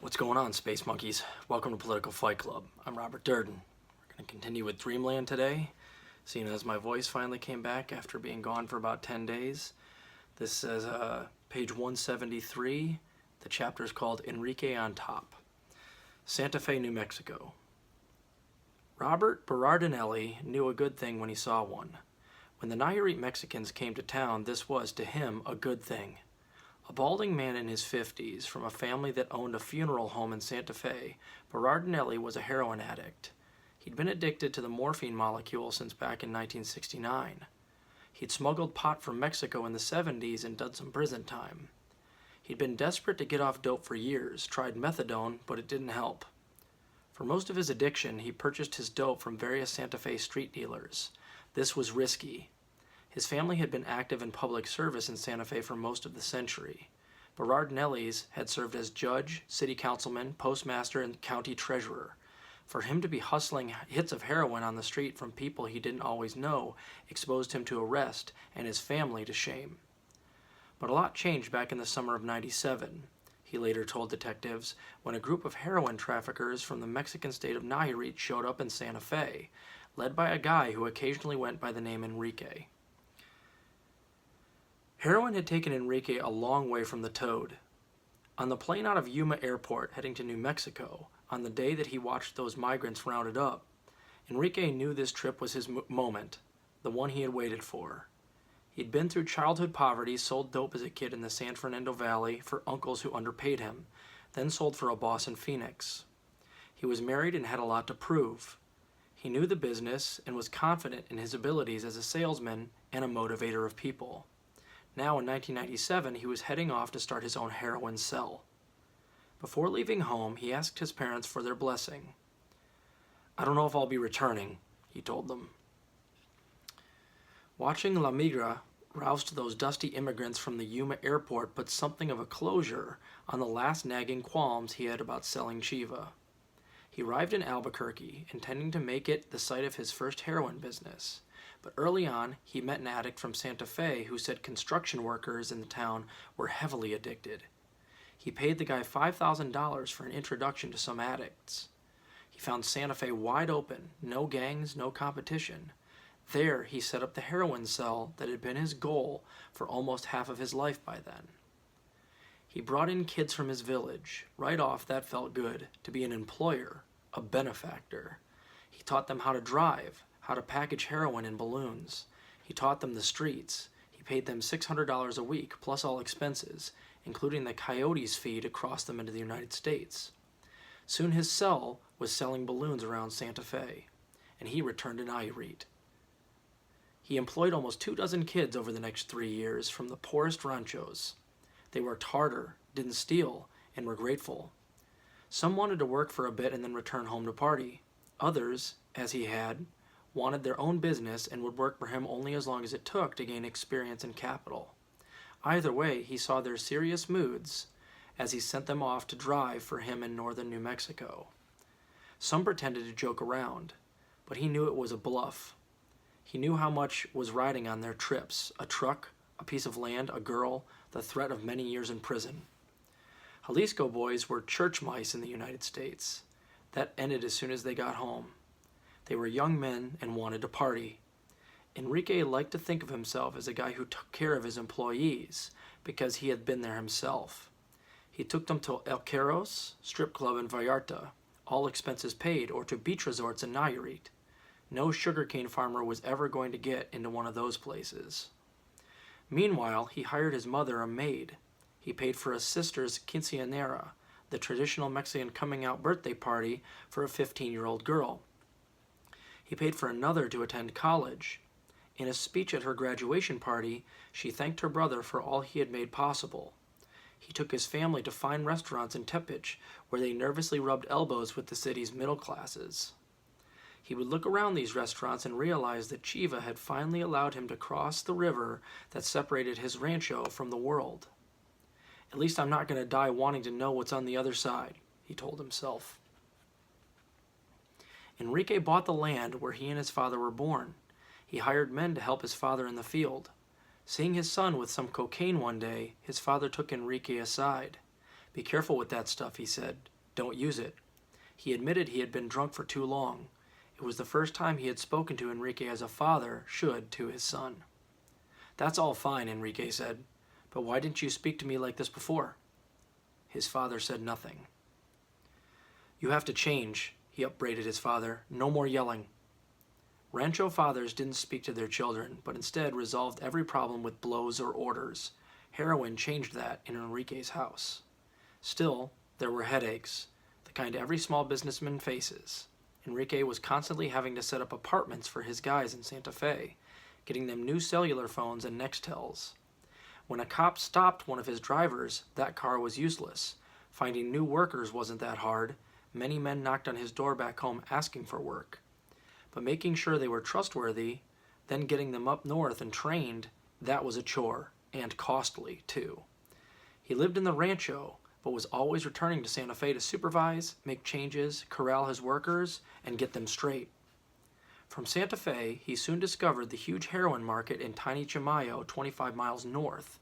What's going on, Space Monkeys? Welcome to Political Fight Club. I'm Robert Durden. We're going to continue with Dreamland today, seeing as my voice finally came back after being gone for about 10 days. This is page 173. The chapter is called Enrique on Top. Santa Fe, New Mexico. Robert Berardinelli knew a good thing when he saw one. When the Nayarit Mexicans came to town, this was, to him, a good thing. A balding man in his 50s, from a family that owned a funeral home in Santa Fe, Berardinelli was a heroin addict. He'd been addicted to the morphine molecule since back in 1969. He'd smuggled pot from Mexico in the 70s and done some prison time. He'd been desperate to get off dope for years, tried methadone, but it didn't help. For most of his addiction, he purchased his dope from various Santa Fe street dealers. This was risky. His family had been active in public service in Santa Fe for most of the century. Berardinelli's had served as judge, city councilman, postmaster, and county treasurer. For him to be hustling hits of heroin on the street from people he didn't always know exposed him to arrest and his family to shame. But a lot changed back in the summer of '97, he later told detectives, when a group of heroin traffickers from the Mexican state of Nayarit showed up in Santa Fe, led by a guy who occasionally went by the name Enrique. Heroin had taken Enrique a long way from the Toad. On the plane out of Yuma Airport heading to New Mexico, on the day that he watched those migrants rounded up, Enrique knew this trip was his moment, the one he had waited for. He'd been through childhood poverty, sold dope as a kid in the San Fernando Valley for uncles who underpaid him, then sold for a boss in Phoenix. He was married and had a lot to prove. He knew the business and was confident in his abilities as a salesman and a motivator of people. Now in 1997, he was heading off to start his own heroin cell. Before leaving home, he asked his parents for their blessing. "I don't know if I'll be returning," he told them. Watching La Migra roust those dusty immigrants from the Yuma airport put something of a closure on the last nagging qualms he had about selling Chiva. He arrived in Albuquerque, intending to make it the site of his first heroin business. But early on, he met an addict from Santa Fe who said construction workers in the town were heavily addicted. He paid the guy $5,000 for an introduction to some addicts. He found Santa Fe wide open, no gangs, no competition. There, he set up the heroin cell that had been his goal for almost half of his life by then. He brought in kids from his village. Right off, that felt good, to be an employer, a benefactor. He taught them how to drive, how to package heroin in balloons. He taught them the streets. He paid them $600 a week, plus all expenses, including the coyote's fee to cross them into the United States. Soon his cell was selling balloons around Santa Fe, and he returned to Nayarit. He employed almost 24 kids over the next 3 years from the poorest ranchos. They worked harder, didn't steal, and were grateful. Some wanted to work for a bit and then return home to party. Others, as he had, wanted their own business and would work for him only as long as it took to gain experience and capital. Either way, he saw their serious moods as he sent them off to drive for him in northern New Mexico. Some pretended to joke around, but he knew it was a bluff. He knew how much was riding on their trips: a truck, a piece of land, a girl, the threat of many years in prison. Jalisco boys were church mice in the United States. That ended as soon as they got home. They were young men and wanted to party. Enrique liked to think of himself as a guy who took care of his employees because he had been there himself. He took them to El Queros, strip club in Vallarta, all expenses paid, or to beach resorts in Nayarit. No sugarcane farmer was ever going to get into one of those places. Meanwhile, he hired his mother a maid. He paid for a sister's quinceañera, the traditional Mexican coming-out birthday party for a 15-year-old girl. He paid for another to attend college. In a speech at her graduation party, she thanked her brother for all he had made possible. He took his family to fine restaurants in Tepic, where they nervously rubbed elbows with the city's middle classes. He would look around these restaurants and realize that Chiva had finally allowed him to cross the river that separated his rancho from the world. "At least I'm not going to die wanting to know what's on the other side," he told himself. Enrique bought the land where he and his father were born. He hired men to help his father in the field. Seeing his son with some cocaine one day, his father took Enrique aside. "Be careful with that stuff," he said. don't use it. He admitted he had been drunk for too long. It was the first time he had spoken to Enrique as a father should to his son. That's all fine, Enrique said, but why didn't you speak to me like this before? His father said nothing. You have to change, he upbraided his father. No more yelling. Rancho fathers didn't speak to their children, but instead resolved every problem with blows or orders. Heroin changed that in Enrique's house. Still, there were headaches, the kind every small businessman faces. Enrique was constantly having to set up apartments for his guys in Santa Fe, getting them new cellular phones and Nextels. When a cop stopped one of his drivers, that car was useless. Finding new workers wasn't that hard. Many men knocked on his door back home asking for work. But making sure they were trustworthy, then getting them up north and trained, that was a chore, and costly, too. He lived in the rancho, but was always returning to Santa Fe to supervise, make changes, corral his workers, and get them straight. From Santa Fe, he soon discovered the huge heroin market in tiny Chimayo, 25 miles north.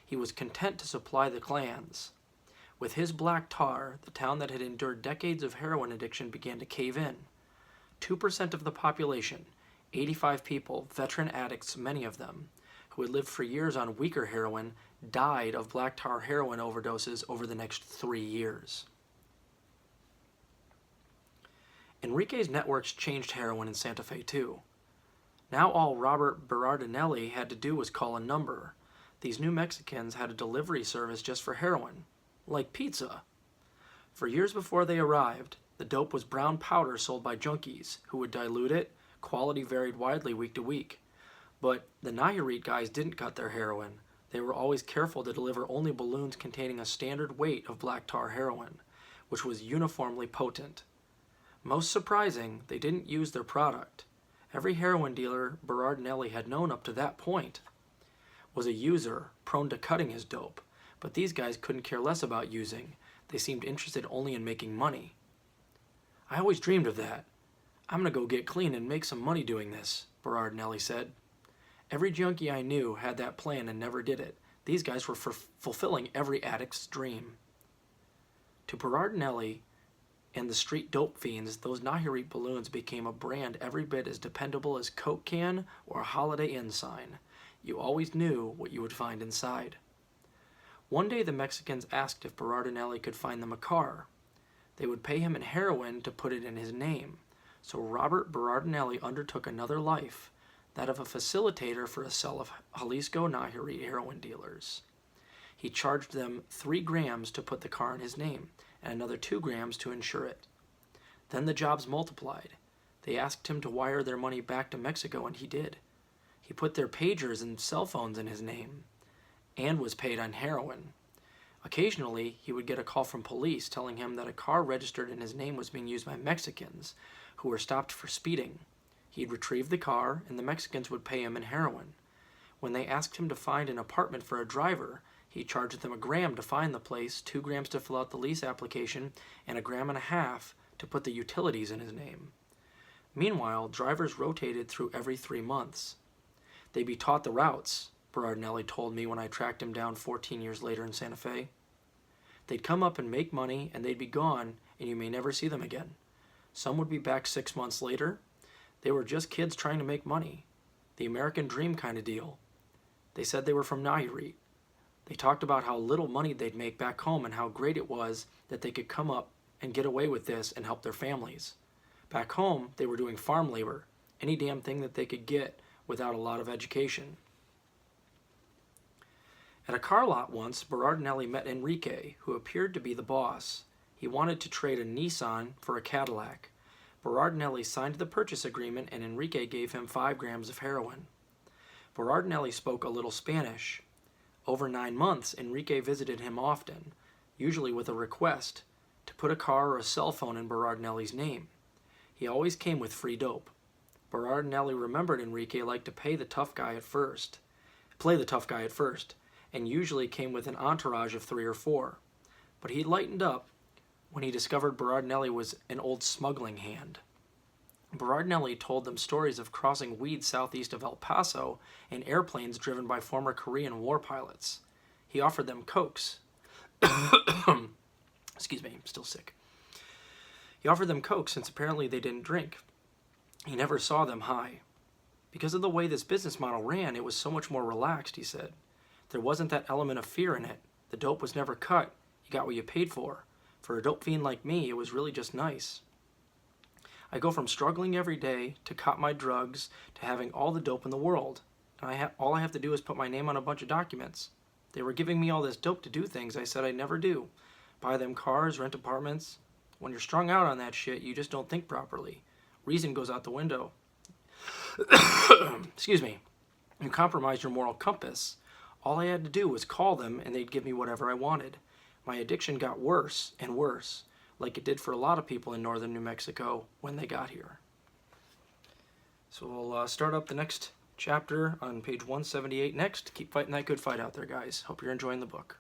He was content to supply the clans. With his black tar, the town that had endured decades of heroin addiction began to cave in. 2% of the population, 85 people, veteran addicts, many of them, who had lived for years on weaker heroin, died of black tar heroin overdoses over the next 3 years. Enrique's networks changed heroin in Santa Fe too. Now all Robert Berardinelli had to do was call a number. These New Mexicans had a delivery service just for heroin, like pizza. For years before they arrived, the dope was brown powder sold by junkies, who would dilute it. Quality varied widely week to week. But the Nayarit guys didn't cut their heroin. They were always careful to deliver only balloons containing a standard weight of black tar heroin, which was uniformly potent. Most surprising, they didn't use their product. Every heroin dealer Berardinelli had known up to that point was a user prone to cutting his dope, but these guys couldn't care less about using. They seemed interested only in making money. I always dreamed of that. I'm gonna go get clean and make some money doing this, Berardinelli said. Every junkie I knew had that plan and never did it. These guys were fulfilling every addict's dream. To Berardinelli and the street dope fiends, those Nayarit balloons became a brand every bit as dependable as Coke can or a Holiday Inn sign. You always knew what you would find inside. One day the Mexicans asked if Berardinelli could find them a car. They would pay him in heroin to put it in his name. So Robert Berardinelli undertook another life, that of a facilitator for a cell of Jalisco Nayarit heroin dealers. He charged them 3 grams to put the car in his name, and another 2 grams to insure it. Then the jobs multiplied. They asked him to wire their money back to Mexico, and he did. He put their pagers and cell phones in his name, and was paid on heroin. Occasionally, he would get a call from police telling him that a car registered in his name was being used by Mexicans who were stopped for speeding. He'd retrieve the car, and the Mexicans would pay him in heroin. When they asked him to find an apartment for a driver, he charged them 1 gram to find the place, 2 grams to fill out the lease application, and 1.5 grams to put the utilities in his name. Meanwhile, drivers rotated through every 3 months. They'd be taught the routes, Berardinelli told me when I tracked him down 14 years later in Santa Fe. They'd come up and make money, and they'd be gone, and you may never see them again. Some would be back 6 months later. They were just kids trying to make money. The American dream kind of deal. They said they were from Nayarit. They talked about how little money they'd make back home and how great it was that they could come up and get away with this and help their families. Back home, they were doing farm labor, any damn thing that they could get without a lot of education. At a car lot once, Berardinelli met Enrique, who appeared to be the boss. He wanted to trade a Nissan for a Cadillac. Berardinelli signed the purchase agreement, and Enrique gave him 5 grams of heroin. Berardinelli spoke a little Spanish. Over 9 months, Enrique visited him often, usually with a request to put a car or a cell phone in Berardinelli's name. He always came with free dope. Berardinelli remembered Enrique liked to play the tough guy at first, and usually came with an entourage of 3 or 4. But he lightened up when he discovered Berardinelli was an old smuggling hand. Berardinelli told them stories of crossing weed southeast of El Paso in airplanes driven by former Korean war pilots. He offered them cokes. Excuse me, I'm still sick. He offered them Coke since apparently they didn't drink. He never saw them high. Because of the way this business model ran, it was so much more relaxed, he said. There wasn't that element of fear in it. The dope was never cut. You got what you paid for. For a dope fiend like me, it was really just nice. I go from struggling every day to cop my drugs to having all the dope in the world. And all I have to do is put my name on a bunch of documents. They were giving me all this dope to do things I said I'd never do. Buy them cars, rent apartments. When you're strung out on that shit, you just don't think properly. Reason goes out the window. Excuse me. You compromise your moral compass. All I had to do was call them and they'd give me whatever I wanted. My addiction got worse and worse, like it did for a lot of people in northern New Mexico when they got here. So we'll start up the next chapter on page 178 next. Keep fighting that good fight out there, guys. Hope you're enjoying the book.